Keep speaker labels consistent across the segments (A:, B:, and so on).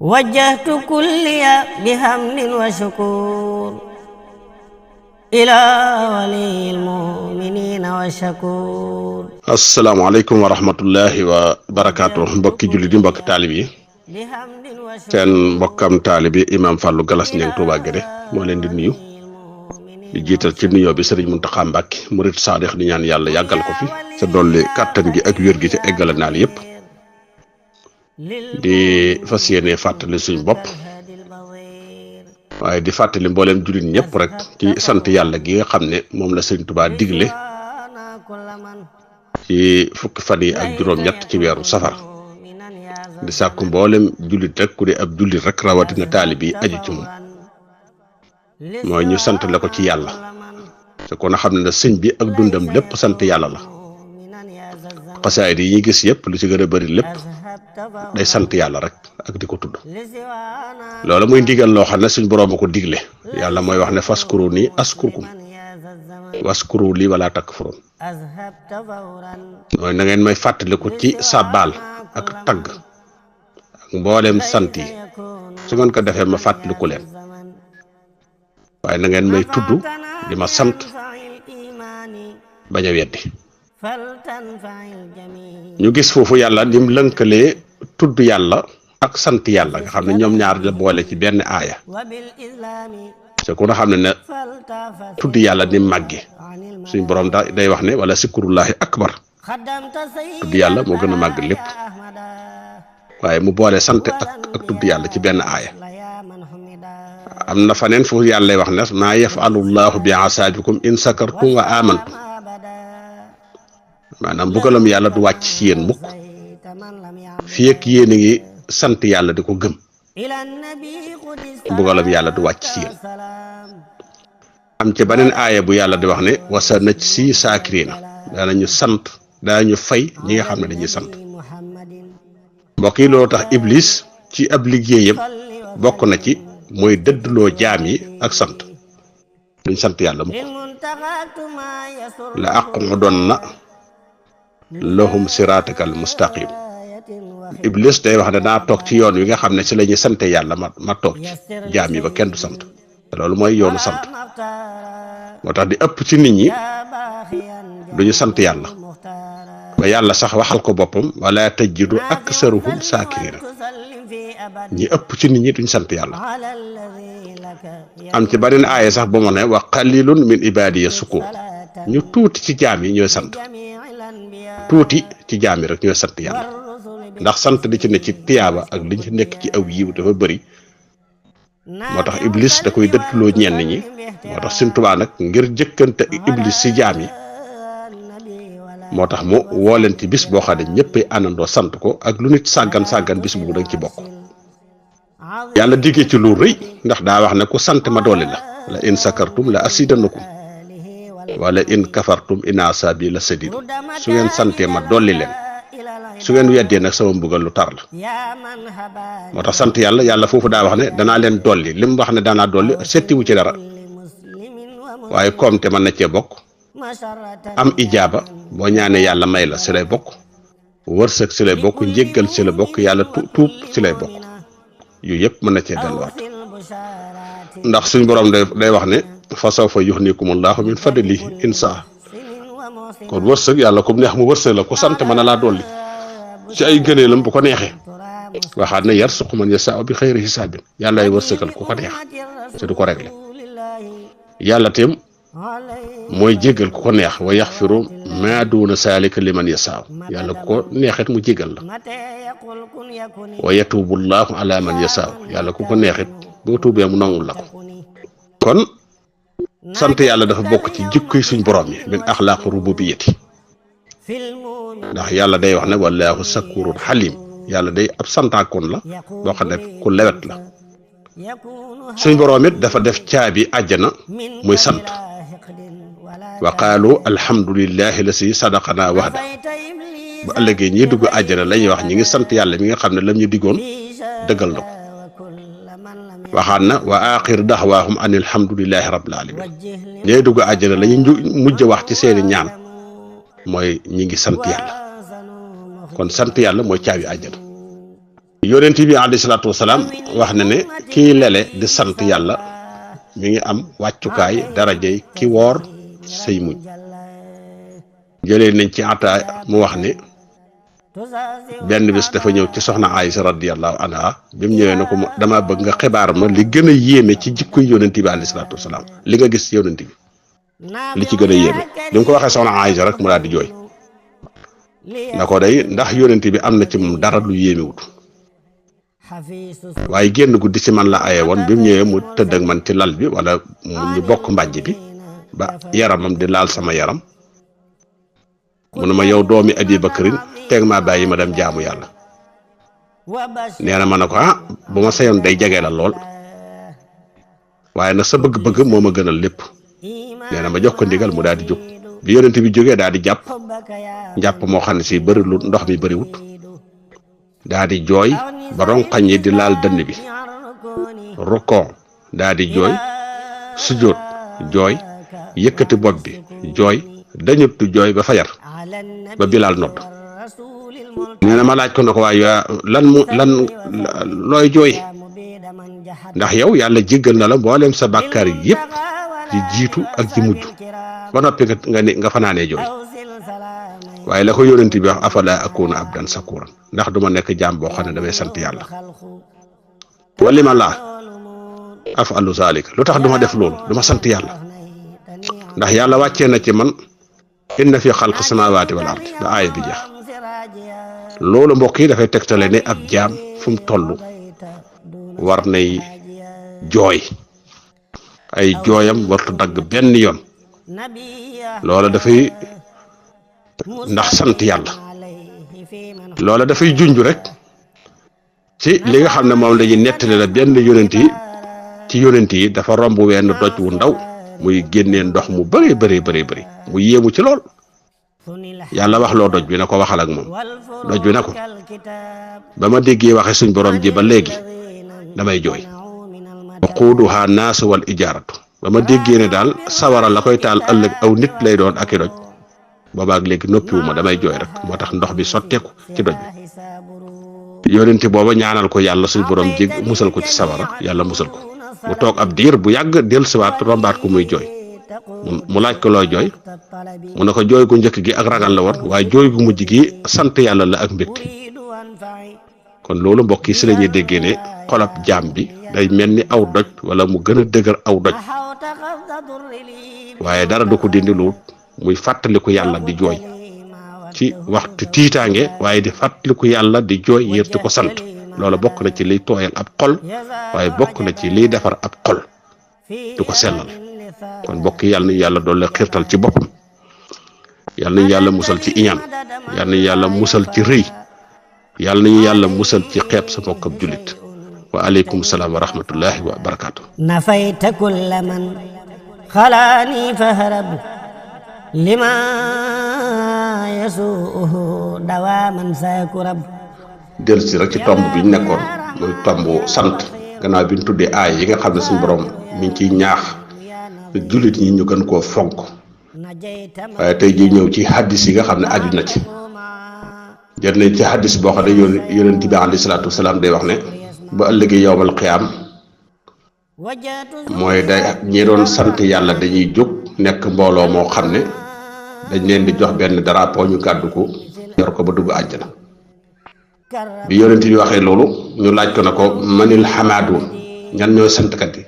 A: وجهت كلي بحمد وشكور إلى ولي المؤمنين والشكور.
B: asalaamaaleykum wa rahmatullahi wa barakaatu mbokki jullit yi mbokki taalib yi seen mbokkam taalibi Imam Fallou Gallass Niang Touba Guédé moo leen di nuyu di jiital ci nuyoo bi Serigne Mountakha Mbacké murid saadix di ñaan yàlla yàggal ko fi ca dolli kàttan gi ak wér gi ci eggale naal yépp di fas yéene fàttali suñ bopp waaye di fàttali mbooleem jullit ñëpp rek ci sant yàlla gi nga xam ne moom la Serigne Touba digle ci fukki fan yi ak juróom-ñett ci weeru safar di sàkku mboolem jullit rek ku di ab jullit rek rawatina taalib yi aju ci moom mooy ñu sant la ko ci yàlla te kon a xam ne sëñ bi ak dundam lépp sant yàlla la xasaayid yi ñuy gis yëpp lu ci gën a bari lépp day sant yàlla rek ak di ko tudd loolu muy ndigal loo xam ne suñ boroom a ko digle yàlla mooy wax ne faskuru nii askurkum waskuru lii wala takfurun mooy na ngeen may fàttaliku ci sàbbaal ak tagg ak mbooleem sant yi su ngeen ko defee ma fàttaliku leen waaye na ngeen may tudd di ma sant bañ a weddi ñu gis foofu yàlla nim lënkalee tudd yàlla ak sant yàlla nga xam ne ñoom ñaar la boole ci benn aaya te ku na xam ne tudd yàlla ni màgge suñ borom day wax ne wala sikrullahi akbar tudd yàlla moo gën a màgg lépp waaye mu boole sant ak tudd yàlla ci benn aaya am na faneen foofu yàlla lay wax ne maa yafalullahu bi asaabikum in sakartum wa amantum maanaam mbugalam yàlla du wàcc ci yéen mukk fii ak yéen a ngi sant yàlla di ko gëm mbugalam yàlla du wàcc ci yéen am ci beneen aaya bu yàlla di wax ne wasa na si saakirina daanañu sant daanañu fay ñi nga xam ne dañuy sant mbokk yi loolu tax iblis ci ab liggéeyam bokk na ci mooy dëddloo jaam yi ak sant duñ sant yàlla mukk la aqudanna lahum siratakal mustaqim iblis day wax ne daa toog ci yoon wi nga xam ne ci la ñuy sante yàlla ma toog ci jaam yi ba kenn du sant te loolu mooy yoonu sant moo tax di ëpp ci nit ñi duñu sant yàlla ba yàlla sax waxal ko boppam wala tajidu aksaruhum saakirina ñi ëpp ci nit ñi duñ sant yàlla am ci beneen aaya sax ba mu ne wa qalilun min ibadiya sukur ñu tuuti ci jaam yi ñooy sant tuuti ci jaam yi rek ñooy sant yàlla ndax sant di ci ne ci tiyaaba ak liñ ci nekk ci aw yiw dafa bëri moo tax iblis da koy dëddloo ñenn ñi moo tax Sëñ Tuubaa nag ngir jëkkante iblis ci jaam yi moo tax mu woo leen ci bis boo xam ne ñëppay àndandoo sant ko ak lu nit sàggan bis boobu danga ci bokk yàlla diggee ci lu rëy ndax daa wax ne ku sant ma dolli la in sakartum la asidanakum wala in kafartum inna asabi la sadid su ngeen santee ma dolli leen su ngeen weddee nag sama mbugal lu tar la moo tax sant yàlla foofu daa wax ne danaa leen dolli li mu wax ne danaa dolli settiwu ci dara waaye koom te mën na cee bokk am ijaaba boo ñaanee yàlla may la si lay bokk wërsëg si lay bokk njéggal si la bokk yàlla tuub si lay bokk yooyu yëpp mën na cee delluwaat ndax suñ borom day wax ne fa sawfa yuxnikumullahu min fadlihi insa kon wërsëg yàlla comme neex mu wërsëg la ko sant mën na laa dolli ci ay gëneelam bu ko neexee waxaat ne yarsuqu man yashaa bi xayri hisaabin yàlla ay wërsëgal ku ko neex te du ko réglé yàlla teem mooy jéggal ku ko neex wa yaxfiru maa duuna saalika liman yashaa yàlla ku ko neexit mu jéggal la wa yatuubu llaahu ala man yashaa yàlla ku ko neexit boo tuubee mu nangul la ko kon sant yàlla dafa bokk ci jikkoy suñ borom yi min axlaaq rububiyyati ndax yàlla day wax ne wallaahu sakurun xalim yàlla day ab santaakoon la boo xam ne ku lewet la suñ borom it dafa def caabi àjjana muy sant wa qaalu alhamdulillahi la si sadaqana waxda bu ëllëgee ñiy dugg àjjana la ñuy wax ñi ngi sant yàlla mi nga xam ne lam ñu diggoon dëggal na ko waxaan na wa aaxir daxwaahum an alhamdulillahi rabbil alamin ñooy dugg àjjana la ñu mujj wax ci seeni ñaan mooy ñi ngi sant yàlla kon sant yàlla mooy caabi àjjana yonent bi alayhi salaatu wasalaam wax na ne kii lele di sant yàlla mi ngi am wàccukaay darajey ki woor say muñ. jëlee nañ ci ata mu wax ne benn bis dafa ñëw ci soxna Aysa radiyallahu anha bi mu ñëwee ne ko dama bëgg nga xibaar ma li gën a yéeme ci jikkoy yonent bi alayhi salaatu wasalaam li nga gis yonent bi li ci gën a yéeme bi mu ko waxee soxna Aysa rek mu daal di jooy na ko day ndax yonent bi am na ci moom dara lu yéemewut waaye génn guddi ci man la aye woon bi mu ñëwee mu tëdd ak man ci lal bi wala ñu bokk mbàjj bi ba yaramam di laal sama yaram mu ne ma yow doomi Abi Bakrin teeg maa bàyyi ma dem jaamu yàlla. nee na ma ne ko bu ma sayoon day jege la lool waaye nag sa bëgg-bëgg moo ma gënal lépp. nee na ma jox ko ndigal mu daal di jóg bi yonent bi jógee daal di jàpp moo xam ne si bëri lu ndox mi bëriwut daal di jooy ba ronqañ yi di laal dënn bi rukkoo daal di jooy sujjóot jooy yëkkati bopp bi jooy dañut jooy ba fajar ba Bilaal nodd. nee na ma laaj ko ne ko waaye lan looy jooy ndax yow yàlla jéggal na la mboolem sa bàkkaar yi yëpp di jiitu ak ji mujj ba noppi nga fanaanee jooy waaye la ko yónent bi wax afala akuna abdan sakuran ndax duma nekk jaam boo xam ne damay sant yàlla wali ma laa afalu zalika lu tax duma def loolu duma sant yàlla ndax yàlla wàccee na ci man inna fi xalqi samawati wal ardi ba aaya bi jeex loolu mbokk yi dafay tegtale ne ab jaam fu mu toll war nay jooy ay jooyam wartu dagg benn yoon loola dafay ndax sant yàlla loola dafay junj rek ci li nga xam ne moom la ñuy nettali la benn yonent yi dafa romb wenn doj wu ndaw muy génnee ndox mu bëri mu yéemu ci lool yàlla wax loo doj bi na ko waxal ak moom doj bi na ko ba ma déggee waxe suñ borom ji ba léegi damay jooy waquuduha naasu wal ijaaratu ba ma déggee ne daal sawara la koy taal ëllëg aw nit lay doon ak i doj boobaak léegi noppiwuma damay jooy rek moo tax ndox bi sotteeku ci doj bi yonente booba ñaanal ko yàlla suñ borom jég musal ko ci sawara yàlla musal ko mu toog ab diir bu yàgg dellusiwaat rombaat ko muy jooy mu laaj ko looy jooy mu ne ko jooy gu njëkk gi ak ragal la woon waaye jooy gu mujj gi sant yàlla la ak mbégte kon loolu mbokk yi si la ñuy déggee ne xolab jaam bi day mel ni aw doj wala mu gën a dëgër aw doj waaye dara du ko dindi lu muy fàttaliku yàlla di jooy ci waxtu tiitaange waaye di fàttaliku yàlla di jooy yër di ko sant loola bokk na ci liy tooyal ab xol waaye bokk na ci liy defar ab xol di ko sellal kon mbokk yàlla nañu yàlla doole xiirtal ci boppam yàlla nañu yàlla musal ci iñaan yàlla nañu yàlla musal ci rëy yàlla nañu yàlla musal ci xeeb sa mbokk ab jullit wa aleykum salaam wa rahmatullahi wa barakaatu.
A: nafayta kulla man xalaani fahrab lima yasuuhu dawaaman sakurab.
B: dellu si rek ci tomb bi ñu nekkoon muy tomb sant gannaaw bi ñu tuddee aay yi nga xam ne suñu borom mi ngi ciy ñaax jullit ñi ñu gën koo fonk waaye tey jii ñëw ci hadis yi nga xam ne aju na ci jël nañ ci hadis boo xam ne yonent bi alayhi salaatu wasalaam day wax ne ba ëllëgee yowmal qiyaam mooy day ñi doon sant yàlla dañuy jóg nekk mbooloo moo xam ne dañ leen di jox benn drapeau ñu gàddu ko yor ko ba dugg àjjana bi yonent bi waxee loolu ñu laaj ko na ko manil xamaadun ñan ñooy santkat yi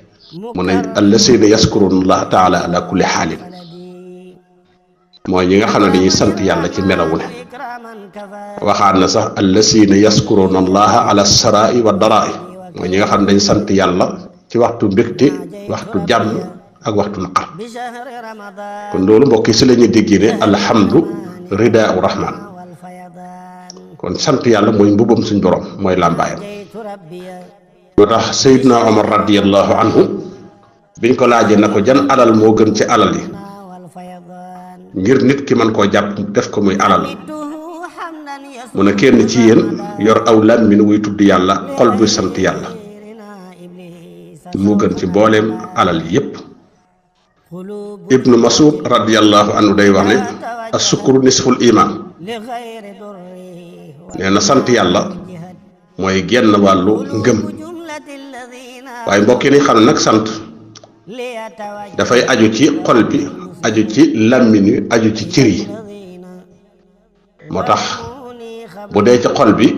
B: mu ne allasina yaskuruna allah taala ala kulli xaalin mooy ñi nga xam ne dañuy sant yàlla ci melawu ne waxaat na sax allasina yaskuruna allaha ala sarai wa darai mooy ñi nga xam ne dañ sant yàlla ci waxtu mbégte waxtu jàmm ak waxtu naqar kon loolu mbokk yi si la ñuy déggee ne alhamdu ridaau rahman kon sant yàlla mooy mbubam suñ borom mooy làmbaayam moo tax Seydina Omar radiyallahu anhu biñ ko laajee na ko jan alal moo gën ci alal yi ngir nit ki mën koo jàpp def ko muy alal mu ne kenn ci yéen yor aw làmmiñ wuy tudd yàlla xol buy sant yàlla moo gën ci mbooleem alal yi yépp Ibnu Mas'ud radiyallahu anhu day wax ne as-sukru nisful iman nee na sant yàlla mooy genn wàllu ngëm. waaye mbokk yi ni xam nag sant dafay aju ci xol bi aju ci làmmiñ wi aju ci cër yi moo tax bu dee ci xol bi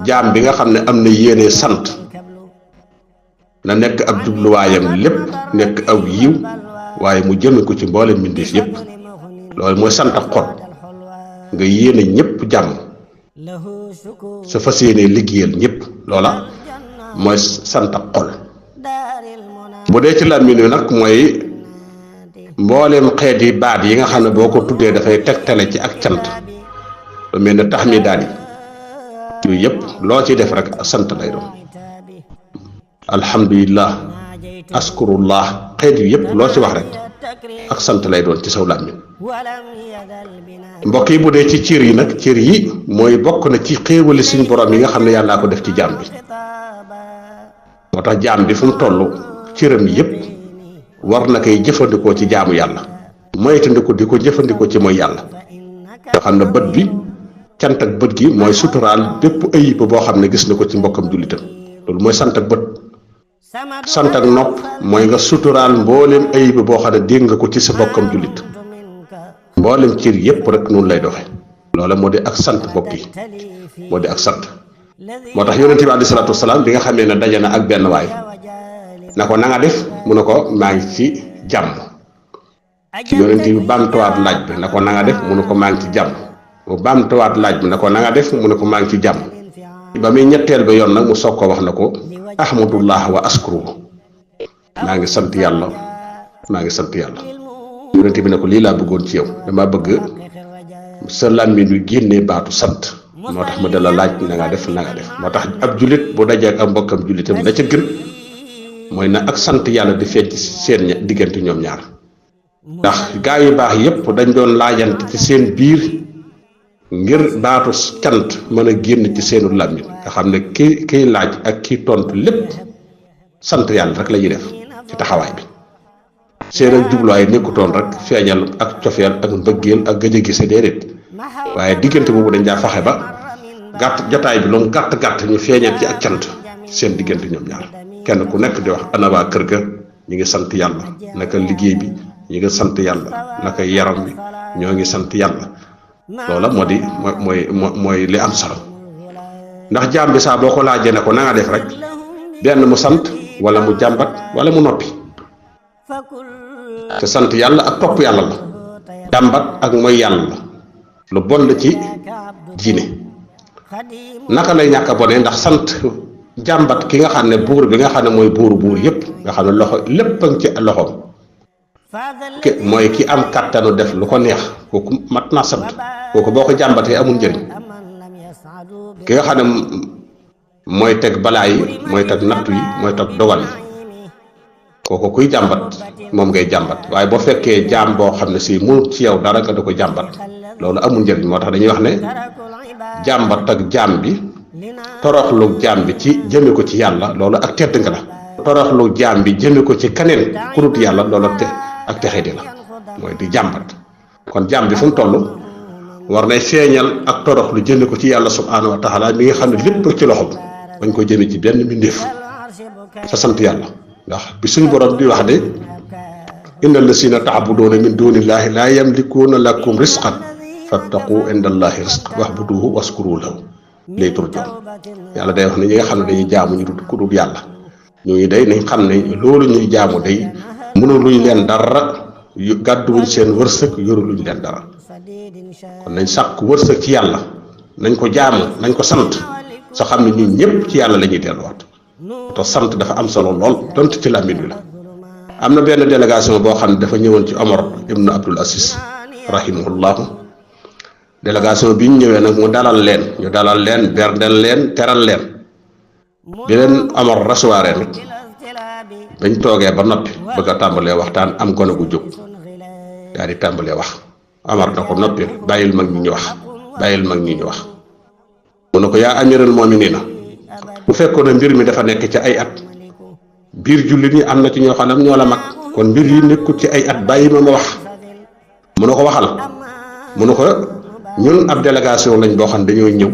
B: jaam bi nga xam ne am na yéene sant na nekk ab jubluwaayam lépp nekk aw yiw waaye mu jëme ko ci mboolem mbindeef yépp loolu mooy sant ak xol nga yéene ñépp jàmm sa fas yéene liggéeyal ñépp loola mooy sant ak xol. bu dee ci làmmiñ wi nag mooy mbooleem xeeti baat yi nga xam ne boo ko tuddee dafay tegtale ci ak cant lu mel ne taxmidaat yi yooyu yëpp loo ci def rek sant lay doon alhamdulillah askurullah xeet yu yëpp loo ci wax rek ak sant lay doon ci saw làmmiñ. mbokk yi bu dee ci cër yi nag cër yi mooy bokk na ci xéewali suñu borom yi nga xam ne yàllaa ko def ci jaam bi moo tax jaam bi fu mu toll cëram yëpp war na koy jëfandikoo ci jaamu yàlla moytandiku di ko jëfandikoo ci mooy yàlla nga xam ne bët bi cant ak bët gi mooy suturaal bépp ayib boo xam ne gis na ko ci mbokkam jullitam loolu mooy sant ak bët. sant ak nopp mooy nga suturaal mbooleem ayib boo xam ne dégg nga ko ci sa mbokkam jullit mbooleem cër yëpp rek noonu lay doxe loola moo di ak sant mbokk yi moo di ak sant moo tax yonent bi alayhi salaatu wasalaam bi nga xamee ne daje na ak benn waay na ko na nga def mu ne ko maa ngi ci jàmm yonent bi baamtuwaat laaj bi na ko na nga def mu ne ko maa ngi ci jàmm mu baamtuwaat laaj bi na ko na nga def mu ne ko maa ngi ci jàmm ba muy ñetteel ba yoon nag mu soog ko wax na ko ahmadullah wa askuru maa ngi sant yàlla maa ngi sant yàlla yonent bi ne ko lii laa bëggoon ci yow dama bëgg sa làmmiñ wi génnee baatu sant moo tax ma dala laaj na nga def na nga def moo tax ab jullit bu dajee ak am mbokkam jullitam la ca gën mooy na ak sant yàlla di feeñ ci seen diggante ñoom ñaar ndax gaa yu baax yépp dañ doon laajante ci seen biir ngir baatu cant mën a génn ci seenu làmmiñ nga xam ne kiy laaj ak kiy tontu lépp sant yàlla rek la ñuy def ci taxawaay bi seen ak jubluwaay nekkutoon rek feeñal ak cofeel ak mbëggeel ak gëj a gise déedéet waaye diggante boobu dañ daa faxe ba gàtt jotaay bi loolu gàtt gàtt ñu feeñal ci ak cant seen diggante ñoom ñaar kenn ku nekk di wax ana waa kër ga ñi ngi sant yàlla naka liggéey bi ñi ngi sant yàlla naka yaram bi ñoo ngi sant yàlla loola moo di mooy li am solo ndax jaam bi saa boo ko laajee ne ko na nga def rek benn mu sant wala mu jàmbat wala mu noppi te sant yàlla ak topp yàlla la jàmbat ak mooy yàlla la lu bon la ci diine naka lay ñàkk a bone ndax sant jàmbat ki nga xam ne buur bi nga xam ne mooy buur yépp nga xam ne loxo lépp a ngi ci loxoom mooy ki am kàttanu def lu ko neex kooku mat naa sant kooku boo ko jàmbatee amul njëriñ ki nga xam ne mooy teg balaa yi mooy teg nattu yi mooy teg dogal yi kooku kuy jàmbat moom ngay jàmbat waaye boo fekkee jaam boo xam ne si mënut ci yow dara nga da ko jàmbat loolu amul njëriñ moo tax dañuy wax ne jàmbat ak jaam bi toroxlu jaam bi ci jëme ko ci yàlla loolu ak tedd nga la toroxlu jaam bi jëme ko ci kaneen ku dut yàlla loolu ak texedi la mooy di jàmbat kon jaam bi fu mu toll war nay feeñal ak toroxlu jëme ko ci yàlla subhanahu wa taala mi nga xam ne lépp ci loxo bañ ko jëme ci benn mbindeef sa sant yàlla ndax bi suñu borom di wax de inna allasina taabuduuna min dunillahi laa yamlikuuna lakum risqan fattaqu indallahi risq wa'buduhu waskuru lahu lay turjoon yàlla day wax ne ñi nga xam ne dañuy jaamu ñu dul ku dul yàlla ñooñu day nañ xam ne loolu ñuy jaamu day mënul luñ leen dara gàdduwuñ seen wërsëg yoru luñ leen dara kon nañ sàkk wërsëg ci yàlla nañ ko jaamu nañ ko sant soo xam ne ñun ñëpp ci yàlla la ñuy delluwaat te sant dafa am solo lool donte ci làmmiñ wi la am na benn délégation boo xam ne dafa ñëwoon ci Omar ibnu Abdul Aziz rahimahullahu délégation bi ñu ñëwee nag mu dalal leen ñu dalal leen berndeel leen teral leen bi leen Omar recevoir nag bañ toogee ba noppi bëgg a tàmbalee waxtaan am gone gu jóg daal di tàmbalee wax Omar na ko noppi bàyyil mag ñi ñu wax bàyyil mag ñi ñu wax mu ne ko yaa amiral mu'minina bu fekkoon ne mbir mi dafa nekk ci ay at biir jullit ñi am na ci ñoo xam ne ñoo la mag kon mbir yi nekkut ci ay at bàyyi ma wax mu ne ko waxal mu ne ko ñun ab délégation lañ boo xam ne dañoo ñëw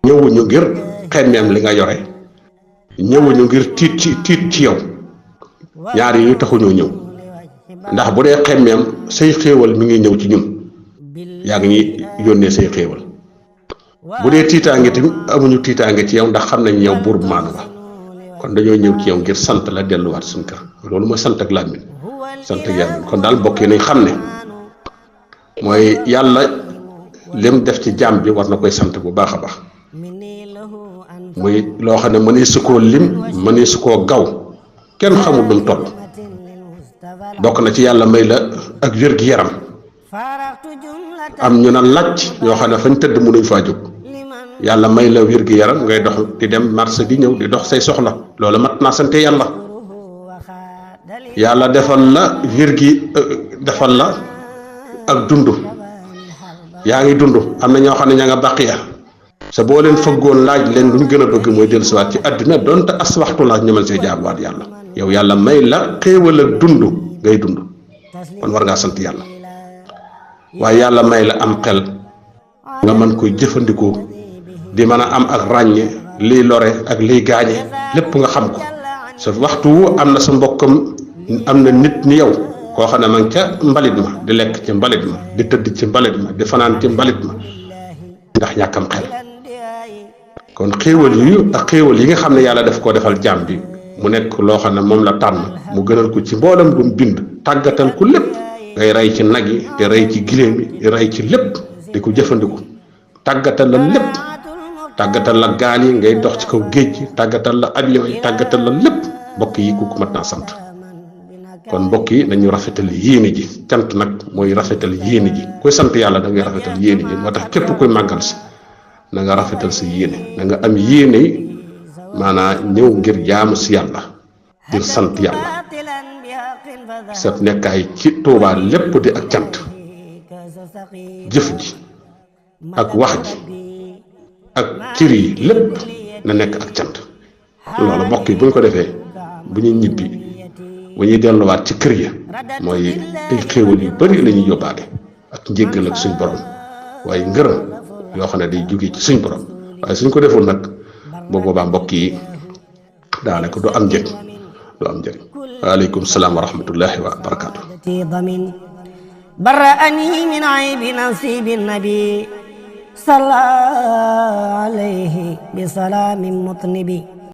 B: ñëwuñu ngir xemmeem li nga yore ñëwuñu ngir tiit ci yow ñaar yi taxuñoo ñëw ndax bu dee xemmeem say xéewal mi ngi ñëw ci ñun yaa ngi ñuy yónnee say xéewal bu dee tiitaange tamit amuñu tiitaange ci yow ndax xam nañ yow buur bu maanu la kon dañoo ñëw ci yow ngir sant la delluwaat suñ kër loolu mooy sant ak làmmiñ sant ak yàlla kon daal mbokk yi nañ xam ne mooy yàlla lim def ci jaam bi war na koy sant bu baax a baax muy loo xam ne mënee su koo lim mënee su koo gaw kenn xamul lu mu toll bokk na ci yàlla may la ak wér-gi-yaram am ñu na làcc ñoo xam ne fañ tëdd mënuñ faa jóg yàlla may la wér-gi-yaram ngay dox di dem marché di ñëw di dox say soxla loolu mat naa sante yàlla yàlla defal la defal la ak dund yaa ngi dund am na ñoo xam ne ña nga baqiya sa boo leen fëggoon laaj leen lu ñu gën a bëgg mooy dellusiwaat ci àddina donte as waxtu la ñu mën see jaamuwaat yàlla yow yàlla may la xéewal ak dund ngay dund kon war ngaa sant yàlla waaye yàlla may la am xel nga mën koy jëfandikoo di mën a am ak ràññe liy lore ak liy gaañe lépp nga xam ko sa waxtu wu am na sa mbokkam am na nit ni yow koo xam ne ma ngi ca mbalit ma di lekk ci mbalit ma di tëdd ci mbalit ma di fanaan ci mbalit ma ndax ñàkkam xel kon xéewal yu ak xéewal yi nga xam ne yàlla daf koo defal jaam bi mu nekk loo xam ne moom la tànn mu gënal ko ci mboolam du mu bind tàggatal ko lépp ngay rey ci nag yi di rey ci giléem yi di rey ci lépp di ko jëfandiku tàggatal la lépp tàggatal la gaal yi ngay dox ci kaw géej gi tàggatal la avion yi tàggatal la lépp mbokk yi ku ko mat naa sant kon mbokk yi nañu rafetal yéene ji cant nag mooy rafetal yéene ji koy sant yàlla da ngay rafetal yéene ji moo tax képp koy màggal si na nga rafetal sa yéene na nga am yéene maanaam ñëw ngir jaamu si yàlla ngir sant yàlla sa nekkaay ci Tuubaa lépp di ak cant jëf ji ak wax ji ak cër yi lépp na nekk ak cant loolu mbokk yi bu ñu ko defee bu ñuy ñibbi bu ñuy delluwaat ci kër ya mooy ay xéewal yu bari la ñuy yóbbaale ak njéggal ak suñ borom waaye ngërëm yoo xam ne day jóge ci suñ borom waaye suñ ko deful nag boo boobaa mbokk yi daanaka du am njëriñ du am njëriñ waaleykum salaam wa rahmatullahi wa barakaatu
A: برأني من عيب نصيب النبي صلى عليه بسلام مطنبي